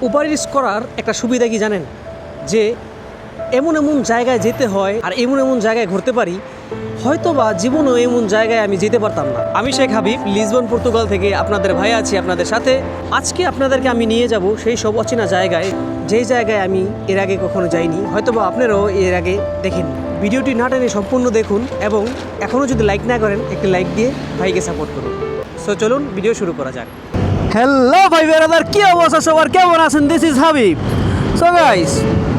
Uber it's করার একটা সুবিধা কি জানেন, যে এমন এমন জায়গায় যেতে হয় আর এমন এমন জায়গায় ঘুরতে পারি, হয়তো বা জীবনেও এমন জায়গায় আমি যেতে পারতাম না। আমি শেখ হাবিব, লিসবন পর্তুগাল থেকে আপনাদের ভাই আছি আপনাদের সাথে। আজকে আপনাদেরকে আমি নিয়ে যাব সেই সব অচেনা জায়গায়, যেই জায়গায় আমি এর আগে কখনো যাইনি, হয়তো বা আপনারাও এর আগে দেখেননি। ভিডিওটি না টেনে সম্পূর্ণ দেখুন এবং এখনও যদি লাইক না করেন একটি লাইক দিয়ে ভাইকে সাপোর্ট করুন। সো চলুন ভিডিও শুরু করা যাক। হ্যালো ভাই বেরাদার, কি অবস্থা সবার, কেমন আছেন? This is Habib. So guys,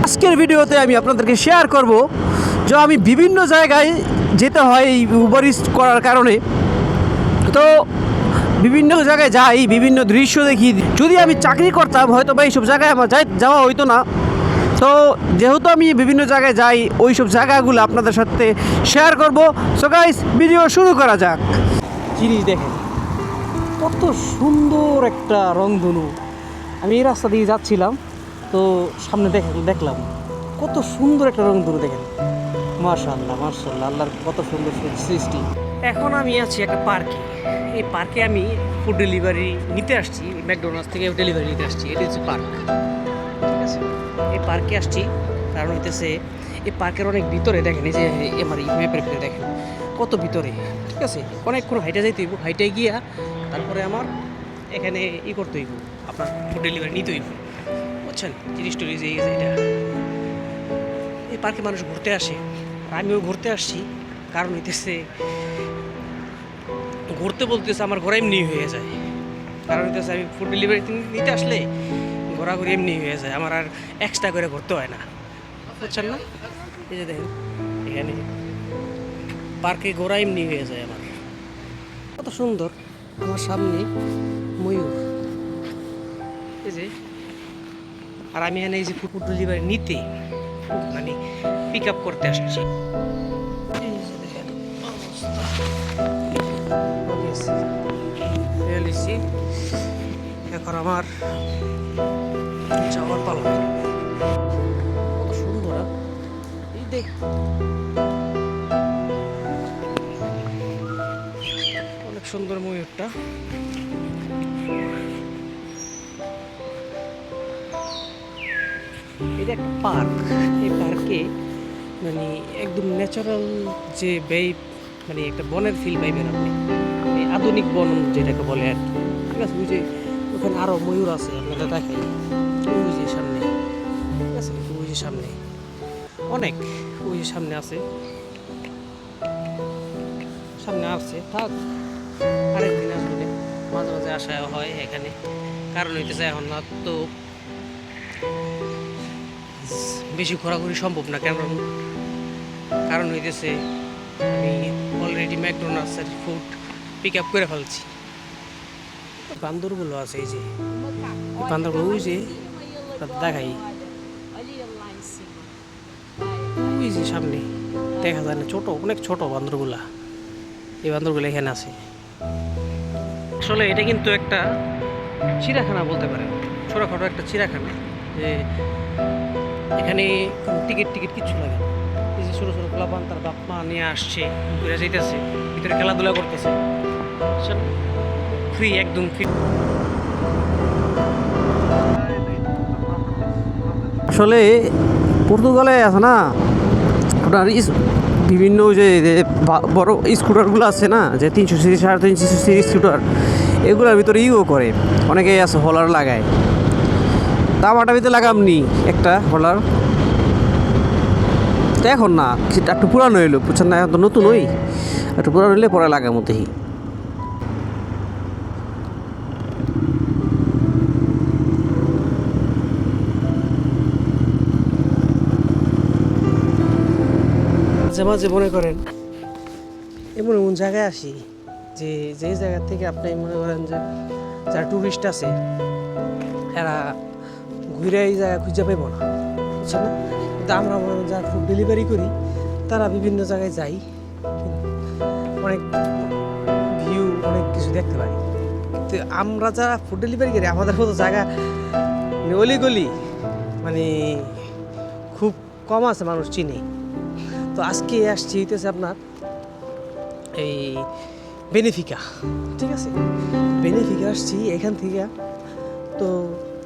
আজকের ভিডিওতে আমি আপনাদেরকে শেয়ার করব যে আমি বিভিন্ন জায়গায় যেতে হয় এই উবার ইটস করার কারণে। তো বিভিন্ন জায়গায় যাই, বিভিন্ন দৃশ্য দেখি। যদি আমি চাকরি করতাম হয়তো বা এইসব জায়গায় আমার যাওয়া হইতো না। তো যেহেতু আমি বিভিন্ন জায়গায় যাই, ওই সব জায়গাগুলো আপনাদের সাথে শেয়ার করব। সো গাইস, ভিডিও শুরু করা যাক। জিনিস দেখেন, কত সুন্দর একটা রংধনু। আমি এই রাস্তা দিয়ে যাচ্ছিলাম, তো সামনে দেখলাম কত সুন্দর একটা রংধনু। দেখেন, মাশাআল্লাহ মাশাআল্লাহ, আল্লাহর কত সুন্দর সৃষ্টি। এখন আমি আছি একটা পার্কে। এই পার্কে আমি ফুড ডেলিভারি নিতে আসছি, ম্যাকডোনাল্ডস থেকে ডেলিভারি নিতে আসছি। এটা হচ্ছে পার্ক, ঠিক আছে? এই পার্কে আসছি কারণ হইতেছে এই পার্কের অনেক ভিতরে। দেখেন, এই যে আমার ম্যাপের ভিতরে দেখেন কত ভিতরে, ঠিক আছে? অনেকক্ষণ হাইটে যাইতে হইব, হাইটে গিয়া তারপরে আমার এখানে করতে হইব, আপনার ফুড ডেলিভারি নিতে হইব, বুঝছেন? জিনিসটা এই যে এটা, এই পার্কে মানুষ ঘুরতে আসে, আমিও ঘুরতে আসছি। কারণ হইতেছে ঘুরতে বলতেছে আমার ঘোরা এমনি হয়ে যায়। কারণ হইতেছে আমি ফুড ডেলিভারি নিতে আসলে ঘোরাঘুরি এমনি হয়ে যায়, আমার আর এক্সট্রা করে ঘুরতে হয় না, বুঝছেন না? এই যে দেখেন, এখানে পার্কে ঘোরা এমনি হয়ে যায় আমার। কত সুন্দর, আমার সামনে ময়ূর, এই যে। আর আমি এখানে এই যে ফুড ডেলিভারি নিতে, মানে পিক আপ করতে আসছি। এই যে দেখেন অবস্থা, এখন আমার যাওয়ার পালা। কত সুন্দর, এই দেখ, অনেক সুন্দর ময়ূরটা। এটা একটা পার্ক। এই পার্কে মানে একদম ন্যাচারাল যে মানে একটা বনের ফিল পাইবেন আপনি, এই আধুনিক বন যেটাকে বলে আর কি, ঠিক আছে? ওই যে ওখানে আরও ময়ূর আছে, আপনাদের দেখাই, ওই যে সামনে, ঠিক আছে? ওই যে সামনে অনেক, ওই যে সামনে আছে, সামনে আসছে, থাক আরেকদিন আসলে মাঝে মাঝে আসা হয় এখানে। কারণ হইতেছে এখন না তো বেশি ঘোরাঘুরি সম্ভব না, কারণ হইতেছে আমি অলরেডি ম্যাকডোনাল্ডসের ফুড পিক আপ করে ফেলছি। বান্দরগুলো আছে, এই যে বান্দরগুলো, ওই যে দেখাই, ওই যে সামনে দেখা যায় না, ছোট, অনেক ছোট বান্দরগুলা। এই বান্দরগুলো এখানে আছে। আসলে এটা কিন্তু একটা চিড়িয়াখানা বলতে পারেন, ছোটখাটো একটা চিড়িয়াখানা। যে এখানে টিকিট কিচ্ছু লাগে না। এই যে ছোটো ছোটো পোলাপান তার বাপ মা নিয়ে আসছে, ঘুরে যাইতেছে, ভিতরে খেলাধুলা করতেছে, ফ্রি, একদম ফ্রি। আসলে পর্তুগালে আছে না আপনার বিভিন্ন যে বড় স্কুটারগুলো আছে না, যে 300 সিসি 350 সিসি স্কুটার, এগুলোর ভিতরে করে অনেকেই আছে হলার লাগায়। দামাটা ভিতরে লাগামনি একটা হলার, তো এখন না, একটু পুরানো হইলো, বুঝছেন না? এখন তো নতুন, ওই একটু পুরানো হইলে পরে লাগার মধ্যেই। মাঝে মাঝে মনে করেন এমন এমন জায়গায় আসি যে জায়গা থেকে আপনি মনে করেন যে যারা টুরিস্ট আছে এরা ঘুরে এই জায়গা খুঁজে পাইব না, বুঝছেন না? কিন্তু আমরা মনে করেন যারা ফুড ডেলিভারি করি তারা বিভিন্ন জায়গায় যাই, অনেক ভিউ, অনেক কিছু দেখতে পারি। কিন্তু আমরা যারা ফুড ডেলিভারি করি আমাদের মতো জায়গা অলিগলি মানে খুব কম আছে, মানুষ চিনে। তো আজকে আসছি হইতেছে আপনার এই বেনিফিকা, ঠিক আছে? বেনিফিকা আসছি এখান থেকে। তো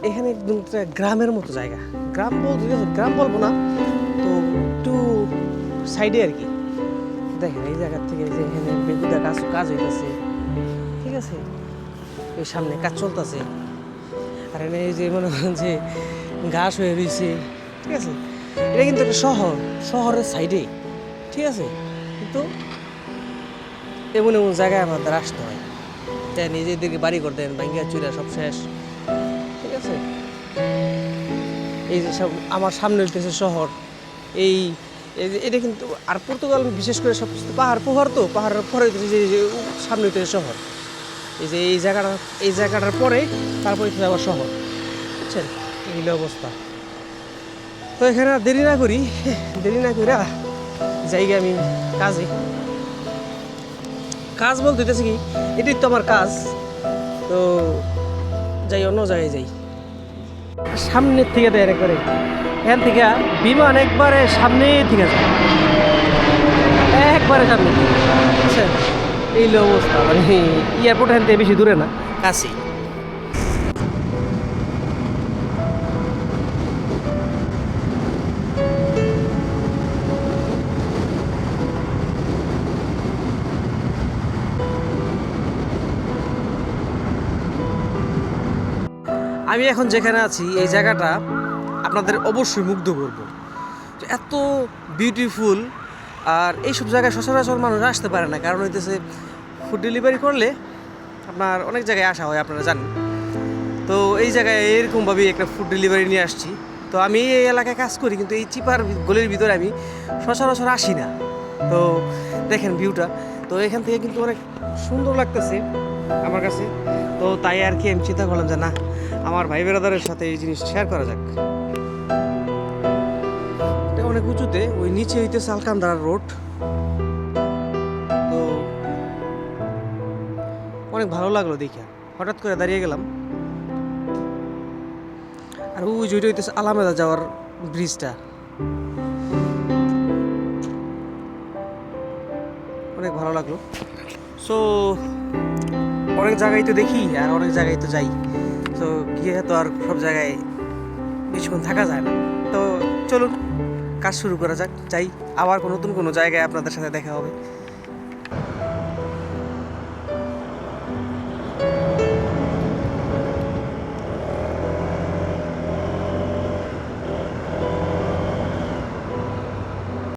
এখানে একদম একটা গ্রামের মতো জায়গা। গ্রাম বলতে গ্রাম বলবো না, তো একটু সাইডে আর কি। দেখেন এই জায়গার থেকে যে এখানে বেগুদা কাজ কাজ হইতেছে, ঠিক আছে, ওই সামনে কাজ চলতেছে। আর এখানে এই যে মনে করেন যে ঘাস হয়ে রয়েছে, ঠিক আছে। এটা কিন্তু একটা শহরের সাইডে, ঠিক আছে। কিন্তু এমন এমন জায়গায় আমাদের আসতে হয়, তাই নিজেদেরকে বাড়ি করে দেন, ভাঙ্গিয়া চুরা সব শেষ, ঠিক আছে। এই যে সব আমার সামনে হইতেছে শহর। এই এটা কিন্তু আর পর্তুগাল বিশেষ করে সব কিছু পাহাড় তো পাহাড়ের পরে হইতেছে যে সামনে হইতেছে শহর। এই যে এই জায়গাটার পরে তারপরে হইতেছে আবার শহর, বুঝছেন। এই হলো অবস্থা। তো এখানে আর দেরি না করি, দেরি না করে যাই আমি কাজে। কাজ বলতে হইতেছে কি, এটাই তো আমার কাজ। তো যাই, অন্য জায়গায় যাই। সামনের থেকে দেয় একবারে, এখান থেকে বিমান একবারে সামনে থেকে যায়, একবারে সামনে, বুঝছেন। এই হলো অবস্থা। মানে এয়ারপোর্ট এখান থেকে বেশি দূরে না, কাছেই। আমি এখন যেখানে আছি এই জায়গাটা আপনাদের অবশ্যই মুগ্ধ করবো। এত বিউটিফুল। আর এইসব জায়গায় সচরাচর মানুষ আসতে পারে না, কারণ হইতেছে ফুড ডেলিভারি করলে আপনার অনেক জায়গায় আসা হয়, আপনারা জানেন। তো এই জায়গায় এরকমভাবেই একটা ফুড ডেলিভারি নিয়ে আসছি। তো আমি এই এলাকায় কাজ করি, কিন্তু এই চিপার গলির ভিতরে আমি সচরাচর আসি না। তো দেখেন ভিউটা, তো এখান থেকে কিন্তু অনেক সুন্দর লাগতেছে আমার কাছে। তো তাই আর কি আমি চিন্তা করলাম যে না, আমার ভাই বেরাদারের সাথে এই জিনিস শেয়ার করা যাক। এটা অনেক উঁচুতে, ওই নিচে হইতেছে আলকান্দারা রোড। তো অনেক ভালো লাগলো দেখে, হঠাৎ করে দাঁড়িয়ে গেলাম। আর ওই যেটা হইতেছে আলামেদা যাওয়ার ব্রিজটা, অনেক ভালো লাগলো। সো অনেক জায়গায় তো দেখি আর অনেক জায়গায় তো যাই, তো গিয়ে তো আর সব জায়গায় বেশিক্ষণ থাকা যায় না। তো চলুন কাজ শুরু করা যাক, যাই। আবার নতুন কোনো জায়গায় আপনাদের সাথে দেখা হবে।